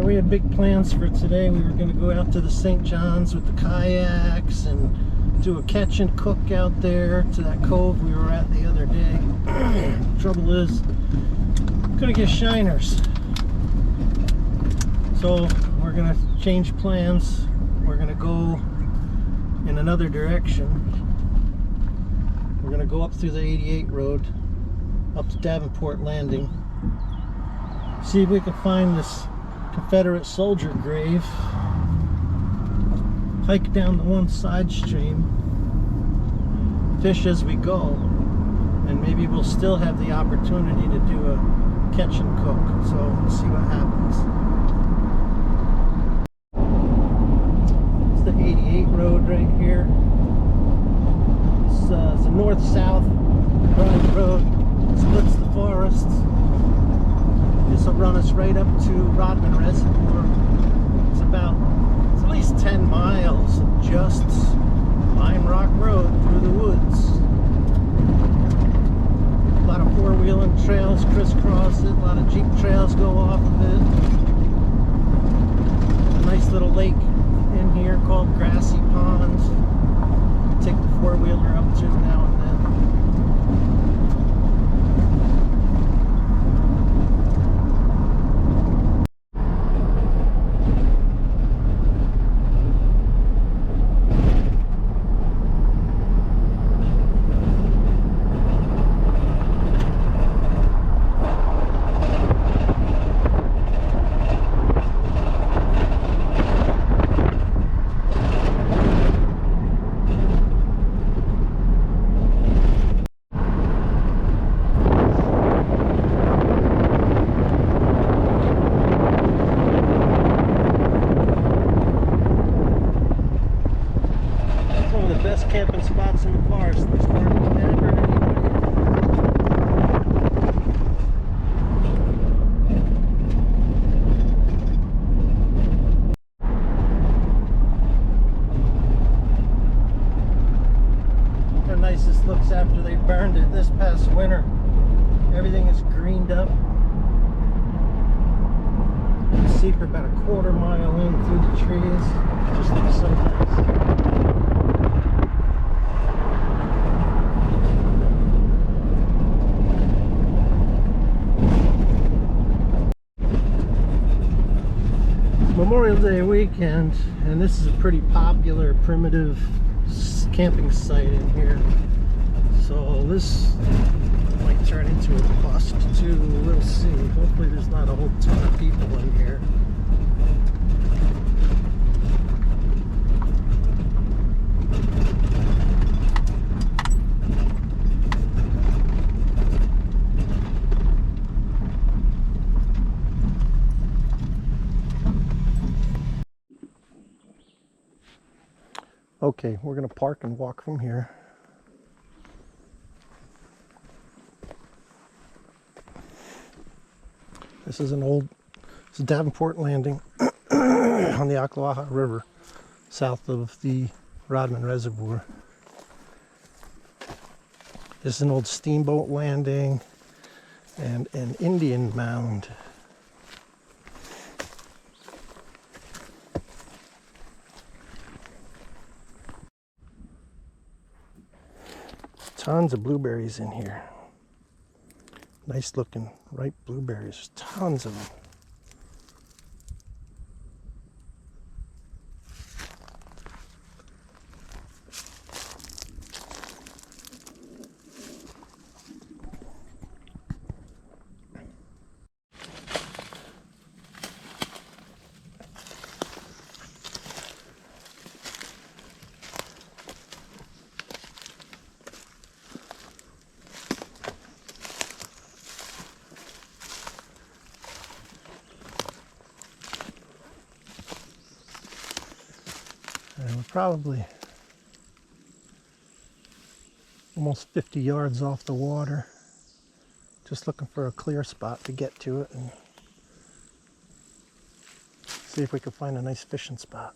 we had big plans for today. We were going to go out to the St. John's with the kayaks and do a catch and cook out there to that cove we were at the other day. Trouble is, couldn't get shiners. So we're going to change plans. We're going to go in another direction. We're going to go up through the 88 road, up to Davenport Landing. See if we can find this Confederate soldier grave. Hike down the one side stream, fish as we go, and maybe we'll still have the opportunity to do a catch and cook. So we'll see what happens. It's the 88 road right here. It's a north-south road. Splits the forest. This will run us right up to Rodman Reservoir. It's at least 10 miles of just Lime Rock Road through the woods. A lot of four-wheeling trails crisscross it. A lot of Jeep trails go off of it. A nice little lake in here called Grassy Pond. Take the four-wheeler up to now and then. Camping spots in the forest. There's hardly never anybody. How nice this looks after they burned it this past winter. Everything is greened up. You can see for about a quarter mile in through the trees. It just looks so nice. Memorial Day weekend, and this is a pretty popular primitive camping site in here. So this might turn into a bust too. We'll see. Hopefully there's not a whole ton of people in here. Okay, we're going to park and walk from here. This is Davenport Landing on the Ocklawaha River, south of the Rodman Reservoir. This is an old steamboat landing and an Indian mound. Tons of blueberries in here. Nice looking ripe blueberries. There's tons of them. And we're probably almost 50 yards off the water. Just looking for a clear spot to get to it and see if we can find a nice fishing spot.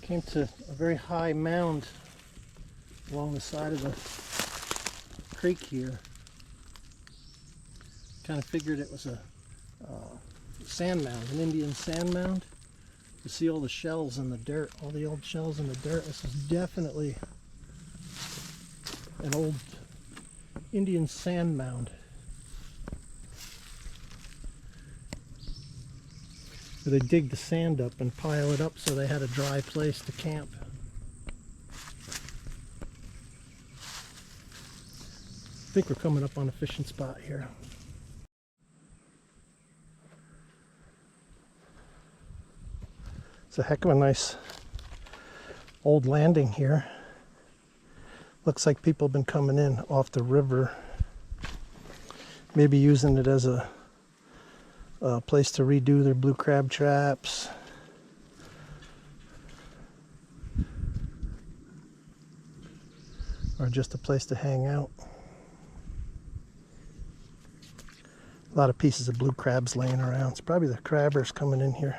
Came to a very high mound along the side of the creek here. Kind of figured it was a sand mound, an Indian sand mound. You see all the shells in the dirt, all the old shells in the dirt. This is definitely an old Indian sand mound. They dig the sand up and pile it up so they had a dry place to camp. I think we're coming up on a fishing spot here. It's a heck of a nice old landing here. Looks like people have been coming in off the river, maybe using it as a place to redo their blue crab traps. Or just a place to hang out. A lot of pieces of blue crabs laying around. It's probably the crabbers coming in here.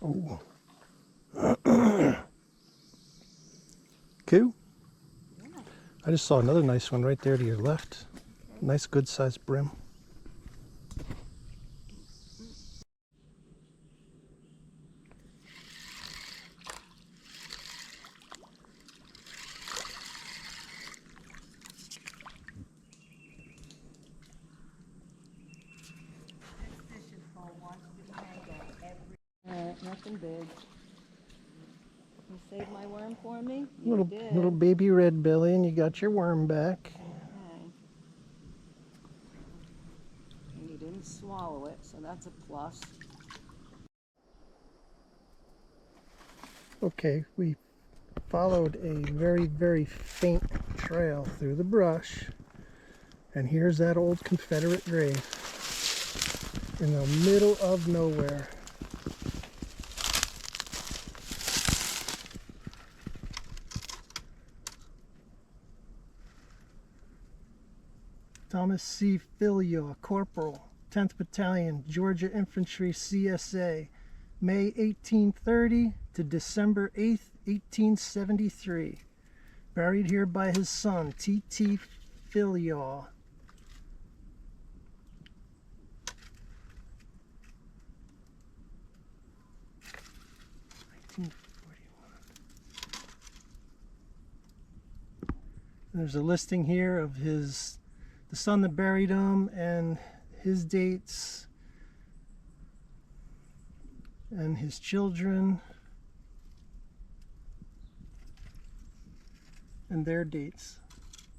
Oh. Cool. Yeah. I just saw another nice one right there to your left. Okay. Nice good sized brim. Nothing big. You saved my worm for me? Little baby red belly, and you got your worm back. Okay. And you didn't swallow it, so that's a plus. Okay, we followed a very, very faint trail through the brush, and here's that old Confederate grave in the middle of nowhere. Thomas C. Filio, Corporal, 10th Battalion, Georgia Infantry, CSA, May 1830 to December 8th, 1873. Buried here by his son, T.T. Filio. There's a listing here of the son that buried him and his dates and his children and their dates.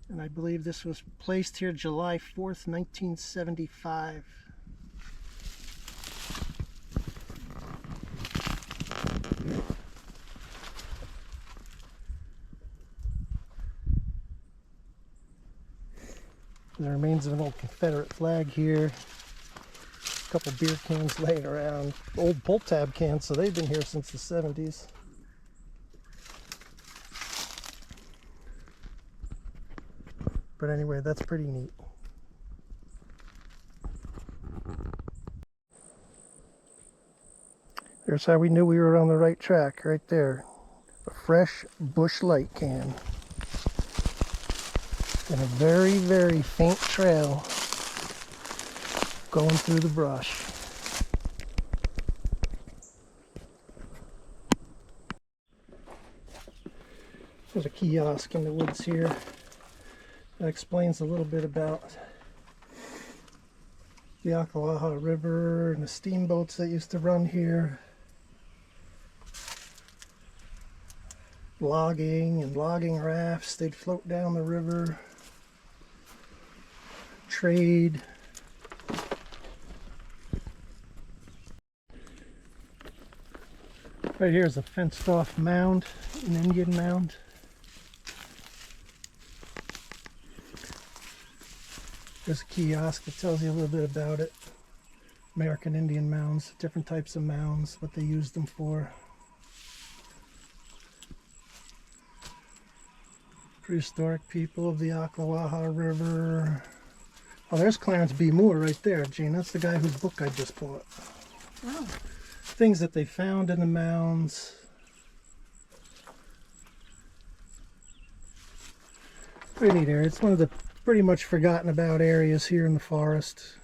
And I believe this was placed here July 4th, 1975. The remains of an old Confederate flag here. A couple beer cans laying around. Old pull tab cans, so they've been here since the 70s. But anyway, that's pretty neat. There's how we knew we were on the right track, right there. A fresh Busch Light can. And a very, very faint trail going through the brush. There's a kiosk in the woods here that explains a little bit about the Ocklawaha River and the steamboats that used to run here. Logging and logging rafts, they'd float down the river. Trade. Right here is a fenced off mound, an Indian mound. There's a kiosk that tells you a little bit about it. American Indian mounds, different types of mounds, what they used them for. Prehistoric people of the Ocklawaha River. Oh, there's Clarence B. Moore right there, Gene. That's the guy whose book I just bought. Oh. Things that they found in the mounds. Pretty neat area. It's one of the pretty much forgotten about areas here in the forest.